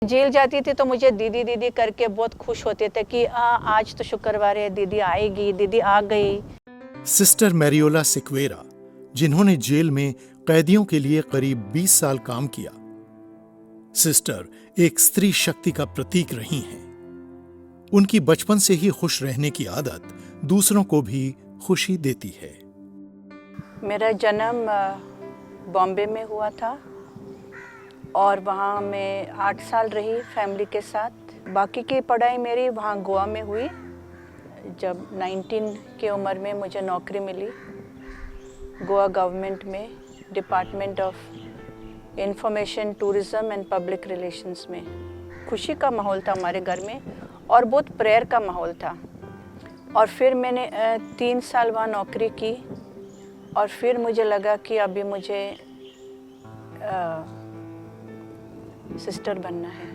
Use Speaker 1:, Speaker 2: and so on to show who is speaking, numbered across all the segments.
Speaker 1: Jail जाती थी तो मुझे दीदी दीदी करके बहुत खुश होते थे कि आज तो शुक्रवार है, दीदी आएगी, दीदी आ गई।
Speaker 2: सिस्टर मैरियोला सिक्वेरा, जिन्होंने जेल में कैदियों के लिए करीब 20 साल काम किया। सिस्टर एक स्त्री शक्ति का प्रतीक रही हैं। उनकी बचपन से ही खुश रहने की आदत दूसरों को भी खुशी देती है।
Speaker 1: मेरा जन्म बॉम्बे में हुआ था और वहाँ मैं 8 साल रही फैमिली के साथ। बाकी की पढ़ाई मेरी वहाँ गोवा में हुई। जब 19 की उम्र में मुझे नौकरी मिली गोवा गवर्नमेंट में, department of information tourism and public relations में। खुशी का माहौल था हमारे घर में और बहुत प्रेयर का माहौल था। और फिर मैंने 3 साल वहाँ नौकरी की और फिर मुझे लगा कि अभी मुझे सिस्टर बनना है।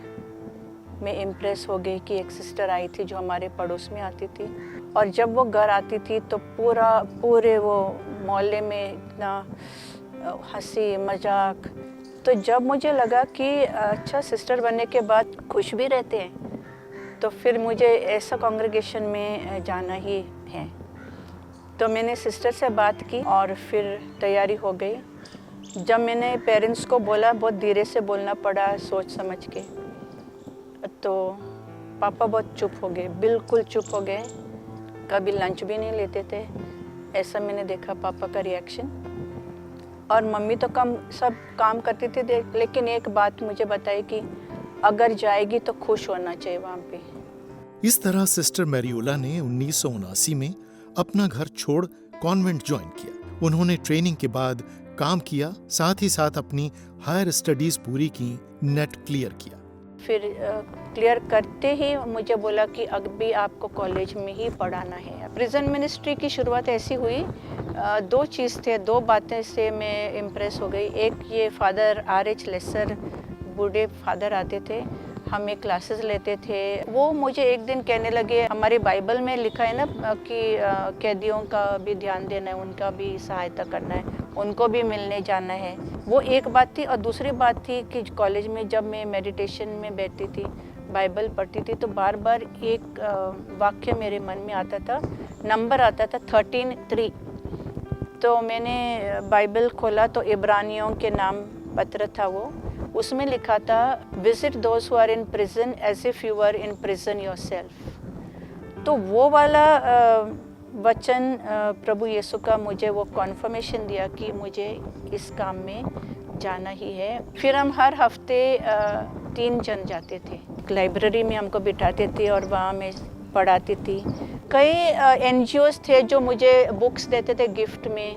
Speaker 1: मैं इम्प्रेस हो गई कि एक सिस्टर आई थी जो हमारे पड़ोस में आती थी और जब वो घर आती थी तो पूरे वो मोहल्ले में इतना हंसी मजाक। तो जब मुझे लगा कि अच्छा सिस्टर बनने के बाद खुश भी रहते हैं तो फिर मुझे ऐसा कांग्रेगेशन में जाना ही है। तो मैंने सिस्टर से बात की और फिर तैयारी हो गई। जब मैंने पेरेंट्स को बोला, बहुत धीरे से बोलना पड़ा सोच समझ के, तो पापा बहुत चुप हो गए, बिल्कुल चुप हो गए। कभी लंच भी नहीं लेते थे, ऐसा मैंने देखा पापा का रिएक्शन। और मम्मी तो सब काम करती थी, लेकिन एक बात मुझे बताई कि अगर जाएगी तो खुश होना चाहिए वहाँ पे।
Speaker 2: इस तरह सिस्टर मैरियोला ने 1979 में अपना घर छोड़ कॉन्वेंट ज्वाइन किया। उन्होंने ट्रेनिंग के बाद काम किया, साथ ही साथ अपनी हायर स्टडीज पूरी की, नेट क्लियर किया।
Speaker 1: फिर क्लियर करते ही मुझे बोला कि अभी आपको कॉलेज में ही पढ़ाना है। प्रिजन मिनिस्ट्री की शुरुआत ऐसी हुई, 2 चीज़ थे, 2 बातें से मैं इम्प्रेस हो गई। एक ये फादर R.H. लेसर, बूढ़े फादर आते थे, हमें क्लासेस लेते थे। वो मुझे एक दिन कहने लगे, हमारी बाइबल में लिखा है ना कि कैदियों का भी ध्यान देना है, उनका भी सहायता करना है, उनको भी मिलने जाना है। वो एक बात थी। और दूसरी बात थी कि कॉलेज में जब मैं मेडिटेशन में बैठती थी, बाइबल पढ़ती थी, तो बार बार एक वाक्य मेरे मन में आता था, नंबर आता था 13:3। तो मैंने बाइबल खोला तो इब्रानियों के नाम पत्र था वो, उसमें लिखा था visit those who are in prison as if you are in prison yourself. तो वो वाला वचन प्रभु यीशु का मुझे वो कॉन्फर्मेशन दिया कि मुझे इस काम में जाना ही है। फिर हम हर हफ्ते 3 जन जाते थे, लाइब्रेरी में हमको बिठाते थे और वहाँ मैं पढ़ाती थी। कई NGOs थे जो मुझे बुक्स देते थे गिफ्ट में,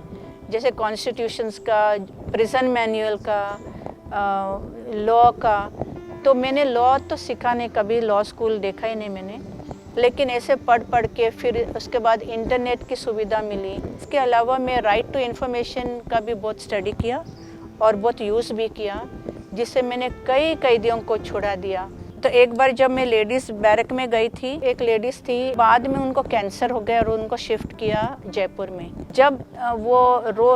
Speaker 1: जैसे कॉन्स्टिट्यूशंस का, प्रिजन मैनुअल का, लॉ का। तो मैंने लॉ तो सीखा नहीं, कभी लॉ स्कूल देखा ही नहीं मैंने, लेकिन ऐसे पढ़ के फिर उसके बाद इंटरनेट की सुविधा मिली। इसके अलावा मैं राइट टू इन्फॉर्मेशन का भी बहुत स्टडी किया और बहुत यूज़ भी किया, जिससे मैंने कई कैदियों को छुड़ा दिया। तो एक बार जब मैं लेडीज़ बैरक में गई थी, एक लेडीज़ थी, बाद में उनको कैंसर हो गया और उनको शिफ्ट किया जयपुर में। जब वो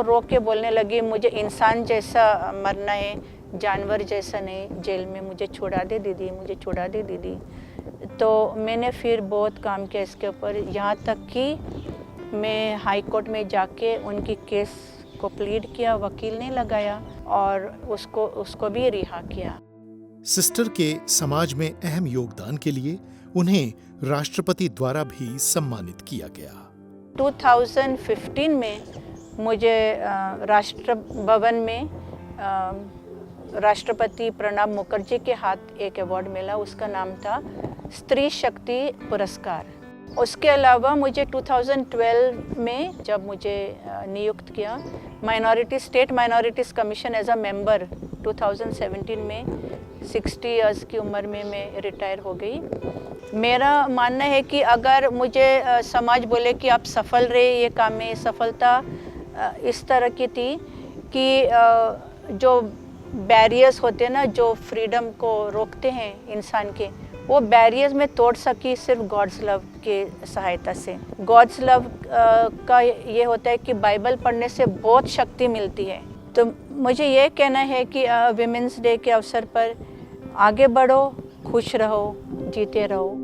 Speaker 1: रो के बोलने लगी मुझे इंसान जैसा मरना है, जानवर जैसा नहीं, जेल में मुझे छुड़ा दे दीदी, मुझे छुड़ा दे दीदी। तो मैंने फिर बहुत काम किया इसके ऊपर, यहाँ तक कि मैं हाई कोर्ट में जाके उनकी केस को प्लीड किया, वकील ने लगाया और उसको भी रिहा किया।
Speaker 2: सिस्टर के समाज में अहम योगदान के लिए उन्हें राष्ट्रपति द्वारा भी सम्मानित किया गया।
Speaker 1: 2015 में मुझे राष्ट्र भवन में राष्ट्रपति प्रणब मुखर्जी के हाथ एक अवार्ड मिला, उसका नाम था स्त्री शक्ति पुरस्कार। उसके अलावा मुझे 2012 में जब मुझे नियुक्त किया state minorities commission as a member, 2017 में 60 इयर्स की उम्र में मैं रिटायर हो गई। मेरा मानना है कि अगर मुझे समाज बोले कि आप सफल रहे ये काम में, सफलता इस तरह की थी कि जो बैरियर्स होते हैं ना, जो फ्रीडम को रोकते हैं इंसान के, वो बैरियर्स में तोड़ सकी सिर्फ गॉड्स लव के सहायता से। गॉड्स लव का ये होता है कि बाइबल पढ़ने से बहुत शक्ति मिलती है। तो मुझे ये कहना है कि विमेंस डे के अवसर पर आगे बढ़ो, खुश रहो, जीते रहो।